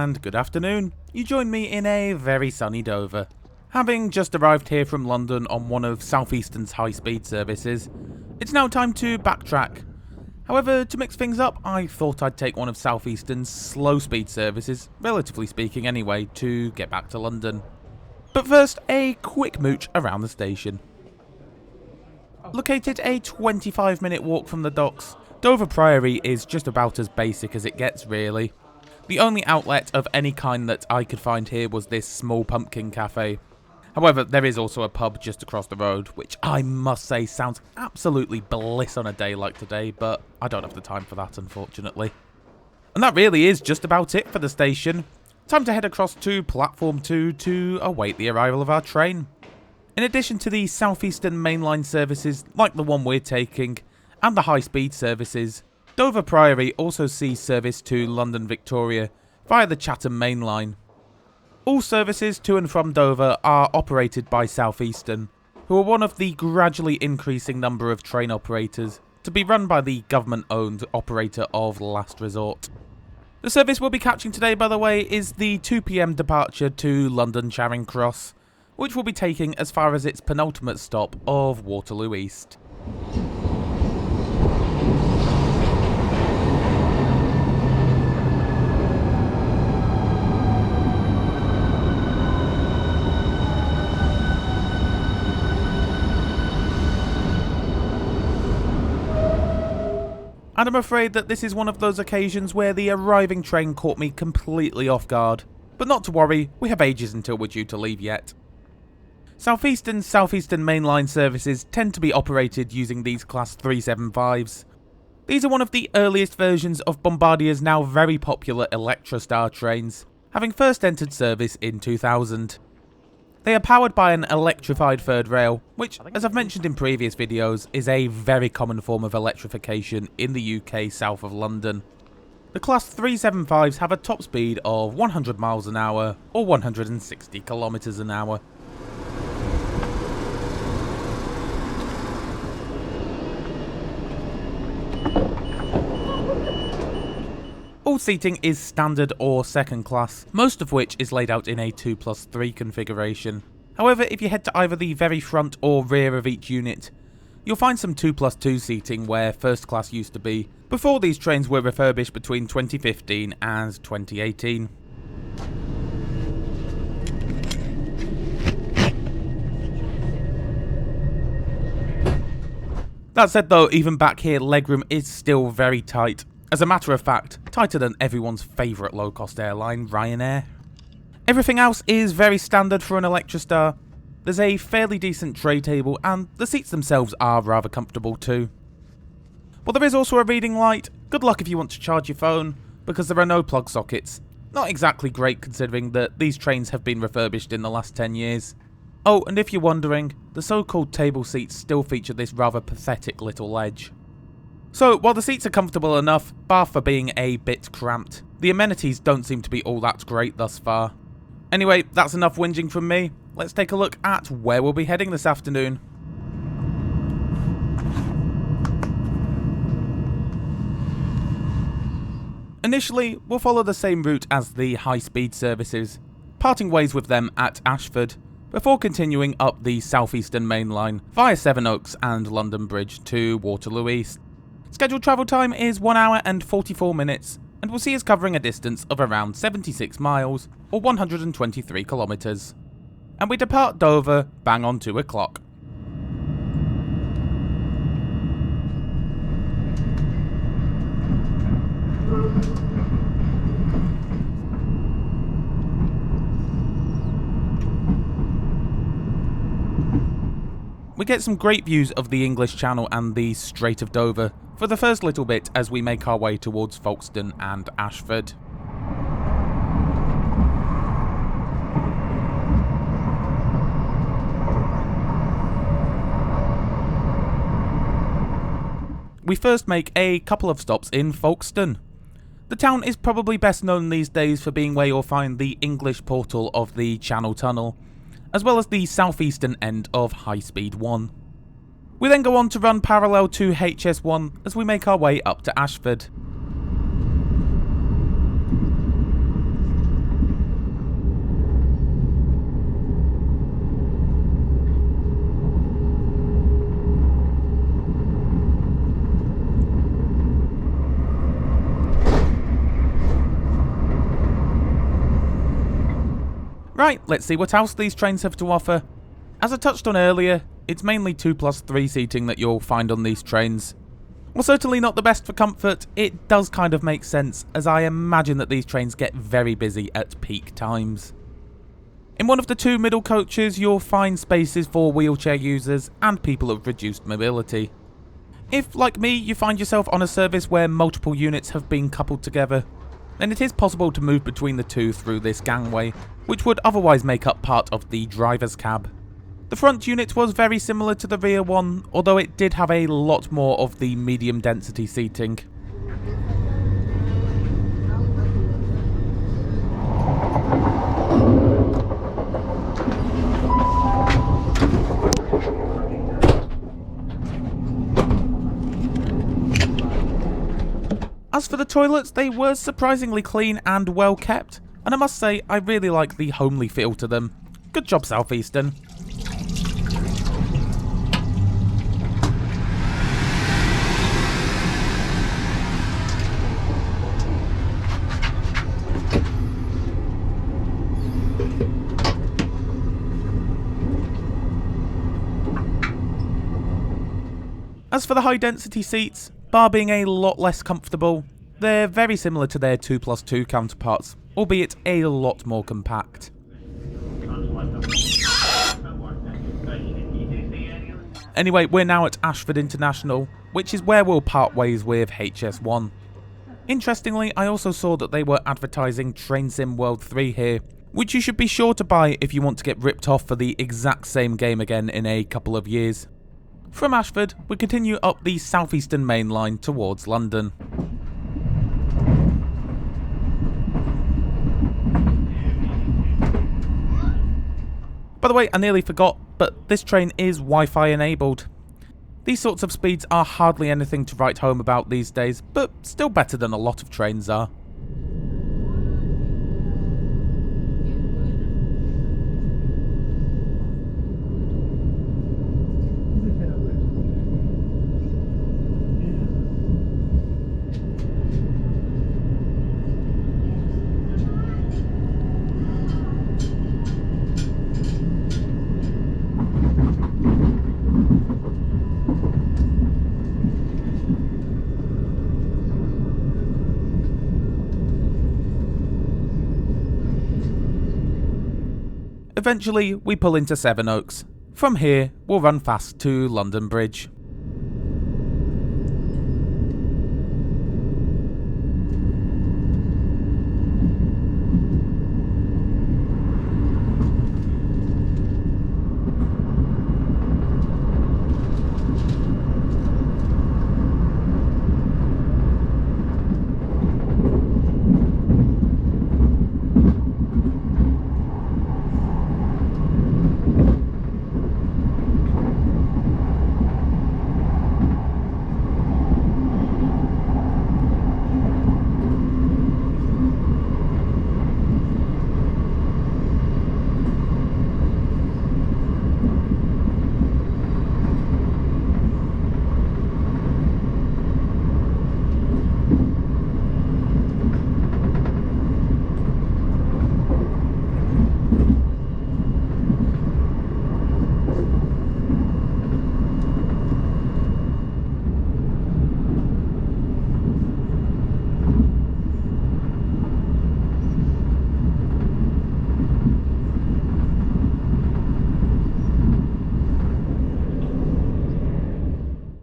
and good afternoon. You join me in a very sunny Dover. Having just arrived here from London on one of Southeastern's high-speed services, it's now time to backtrack. However, to mix things up, I thought I'd take one of Southeastern's slow-speed services, relatively speaking anyway, to get back to London. But first, a quick mooch around the station. Located a 25-minute walk from the docks, Dover Priory is just about as basic as it gets, really. The only outlet of any kind that I could find here was this small pumpkin cafe. However, there is also a pub just across the road, which I must say sounds absolutely bliss on a day like today, but I don't have the time for that, unfortunately. And that really is just about it for the station. Time to head across to Platform 2 to await the arrival of our train. In addition to the Southeastern mainline services, like the one we're taking, and the high-speed services, Dover Priory also sees service to London Victoria via the Chatham Main Line. All services to and from Dover are operated by Southeastern, who are one of the gradually increasing number of train operators to be run by the government-owned operator of Last Resort. The service we'll be catching today, by the way, is the 2 PM departure to London Charing Cross, which will be taking as far as its penultimate stop of Waterloo East. And I'm afraid that this is one of those occasions where the arriving train caught me completely off guard. But not to worry, we have ages until we're due to leave yet. Southeastern mainline services tend to be operated using these Class 375s. These are one of the earliest versions of Bombardier's now very popular Electrostar trains, having first entered service in 2000. They are powered by an electrified third rail, which, as I've mentioned in previous videos, is a very common form of electrification in the UK south of London. The Class 375s have a top speed of 100 miles an hour or 160 kilometers an hour. All seating is standard or second class, most of which is laid out in a 2+3 configuration. However, if you head to either the very front or rear of each unit, you'll find some 2+2 seating where first class used to be, before these trains were refurbished between 2015 and 2018. That said though, even back here legroom is still very tight. As a matter of fact, tighter than everyone's favourite low-cost airline, Ryanair. Everything else is very standard for an Electrostar. There's a fairly decent tray table, and the seats themselves are rather comfortable too. But there is also a reading light. Good luck if you want to charge your phone, because there are no plug sockets. Not exactly great considering that these trains have been refurbished in the last 10 years. Oh, and if you're wondering, the so-called table seats still feature this rather pathetic little ledge. So, while the seats are comfortable enough, bar for being a bit cramped, the amenities don't seem to be all that great thus far. Anyway, that's enough whinging from me. Let's take a look at where we'll be heading this afternoon. Initially, we'll follow the same route as the high-speed services, parting ways with them at Ashford, before continuing up the Southeastern Main Line via Sevenoaks and London Bridge to Waterloo East. Scheduled travel time is 1 hour and 44 minutes, and will see us covering a distance of around 76 miles, or 123 kilometres. And we depart Dover bang on 2 o'clock. We get some great views of the English Channel and the Strait of Dover for the first little bit as we make our way towards Folkestone and Ashford. We first make a couple of stops in Folkestone. The town is probably best known these days for being where you'll find the English portal of the Channel Tunnel, as well as the southeastern end of High Speed 1. We then go on to run parallel to HS1 as we make our way up to Ashford. Right, let's see what else these trains have to offer. As I touched on earlier, it's mainly 2+3 seating that you'll find on these trains. While certainly not the best for comfort, it does kind of make sense, as I imagine that these trains get very busy at peak times. In one of the 2 middle coaches, you'll find spaces for wheelchair users and people of reduced mobility. If, like me, you find yourself on a service where multiple units have been coupled together, then it is possible to move between the 2 through this gangway, which would otherwise make up part of the driver's cab. The front unit was very similar to the rear one, although it did have a lot more of the medium density seating. As for the toilets, they were surprisingly clean and well kept, and I must say I really like the homely feel to them. Good job, Southeastern. As for the high density seats, bar being a lot less comfortable, they're very similar to their 2+2 counterparts, albeit a lot more compact. Anyway, we're now at Ashford International, which is where we'll part ways with HS1. Interestingly, I also saw that they were advertising Train Sim World 3 here, which you should be sure to buy if you want to get ripped off for the exact same game again in a couple of years. From Ashford, we continue up the Southeastern main line towards London. By the way, I nearly forgot, but this train is Wi-Fi enabled. These sorts of speeds are hardly anything to write home about these days, but still better than a lot of trains are. Eventually, we pull into Sevenoaks. From here, we'll run fast to London Bridge.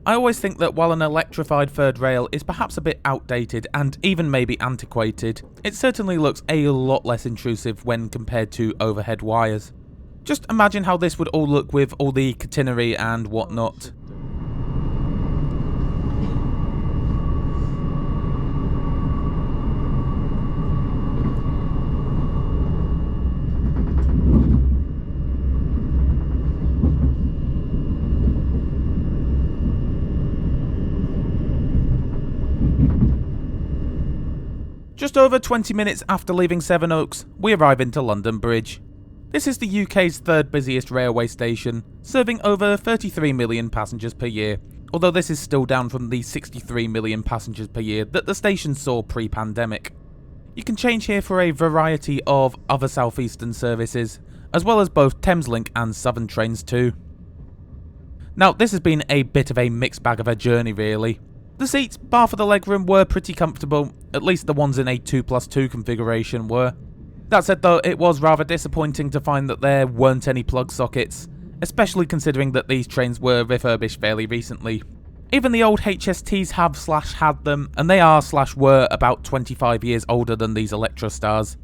I always think that while an electrified third rail is perhaps a bit outdated and even maybe antiquated, it certainly looks a lot less intrusive when compared to overhead wires. Just imagine how this would all look with all the catenary and whatnot. Just over 20 minutes after leaving Sevenoaks, we arrive into London Bridge. This is the UK's third busiest railway station, serving over 33 million passengers per year, although this is still down from the 63 million passengers per year that the station saw pre-pandemic. You can change here for a variety of other Southeastern services, as well as both Thameslink and Southern trains too. Now, this has been a bit of a mixed bag of a journey really. The seats, bar for the legroom, were pretty comfortable, at least the ones in a 2+2 configuration were. That said though, it was rather disappointing to find that there weren't any plug sockets, especially considering that these trains were refurbished fairly recently. Even the old HSTs have/had them, and they are/were about 25 years older than these Electrostars.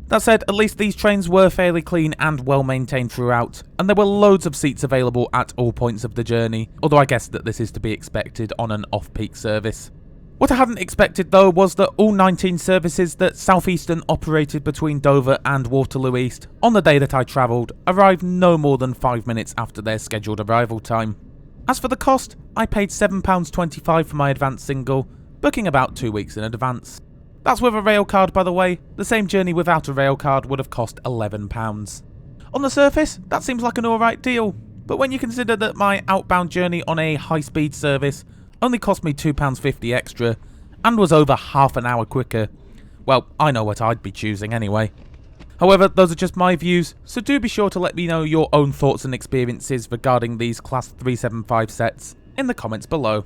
That said, at least these trains were fairly clean and well maintained throughout, and there were loads of seats available at all points of the journey, although I guess that this is to be expected on an off-peak service. What I hadn't expected though was that all 19 services that Southeastern operated between Dover and Waterloo East on the day that I travelled arrived no more than 5 minutes after their scheduled arrival time. As for the cost, I paid £7.25 for my advance single, booking about 2 weeks in advance. That's with a rail card by the way. The same journey without a rail card would have cost £11. On the surface, that seems like an alright deal, but when you consider that my outbound journey on a high-speed service only cost me £2.50 extra, and was over half an hour quicker, well, I know what I'd be choosing anyway. However, those are just my views, so do be sure to let me know your own thoughts and experiences regarding these Class 375 sets in the comments below.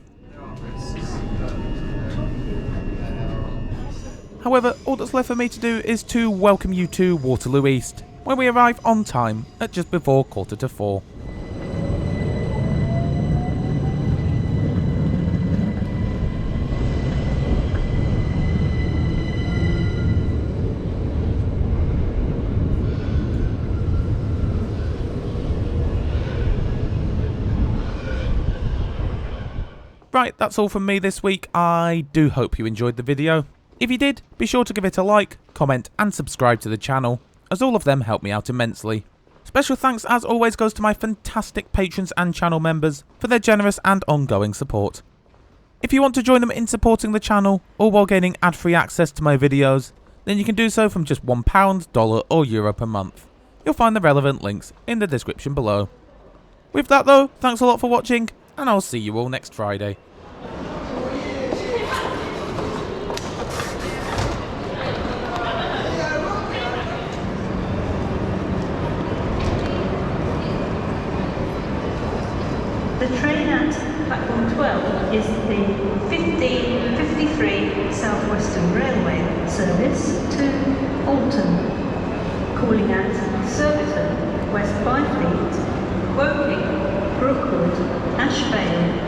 However, all that's left for me to do is to welcome you to Waterloo East, where we arrive on time at just before 3:45. Right, that's all from me this week. I do hope you enjoyed the video. If you did, be sure to give it a like, comment and subscribe to the channel, as all of them help me out immensely. Special thanks as always goes to my fantastic patrons and channel members for their generous and ongoing support. If you want to join them in supporting the channel, all while gaining ad-free access to my videos, then you can do so from just £1, $1 or euro per month. You'll find the relevant links in the description below. With that though, thanks a lot for watching, and I'll see you all next Friday. The train at platform 12 is the 1553 Southwestern Railway service to Alton, calling at Surbiton, West Byfleet, Woking, Brookwood, Ashford